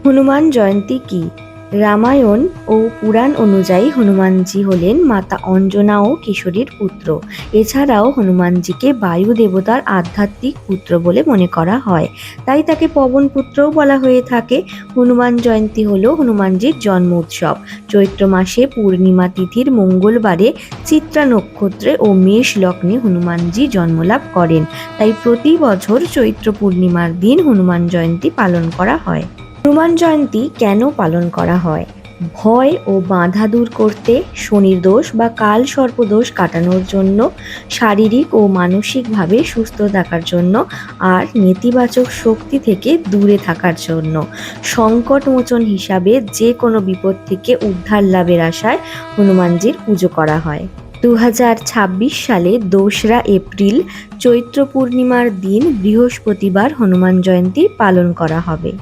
হনুমান জয়ন্তী কি? রামায়ণ ও পুরাণ অনুযায়ী হনুমানজি হলেন মাতা অঞ্জনা ও কিশোরীর পুত্র। এছাড়াও হনুমানজিকে বায়ু দেবতার আধ্যাত্মিক পুত্র বলে মনে করা হয়, তাই তাকে পবন পুত্রও বলা হয়ে থাকে। হনুমান জয়ন্তী হলো হনুমানজির জন্ম উৎসব। চৈত্র মাসে পূর্ণিমা তিথির মঙ্গলবারে চিত্রা নক্ষত্রে ও মেষ লগ্নে হনুমানজি জন্মলাভ করেন, তাই প্রতি বছর চৈত্র পূর্ণিমার দিন হনুমান জয়ন্তী পালন করা হয়। হনুমান জয়ন্তী কেন পালন করা হয়? ভয় ও বাধা দূর করতে, শনির দোষ বা কাল সর্পদোষ কাটানোর জন্য, শারীরিক ও মানসিকভাবে সুস্থ থাকার জন্য, আর নেতিবাচক শক্তি থেকে দূরে থাকার জন্য। সংকটমোচন হিসাবে যে কোনো বিপদ থেকে উদ্ধার লাভের আশায় হনুমানজির পুজো করা হয়। 2026 সালে 2রা এপ্রিল চৈত্র পূর্ণিমার দিন বৃহস্পতিবার হনুমান জয়ন্তী পালন করা হবে।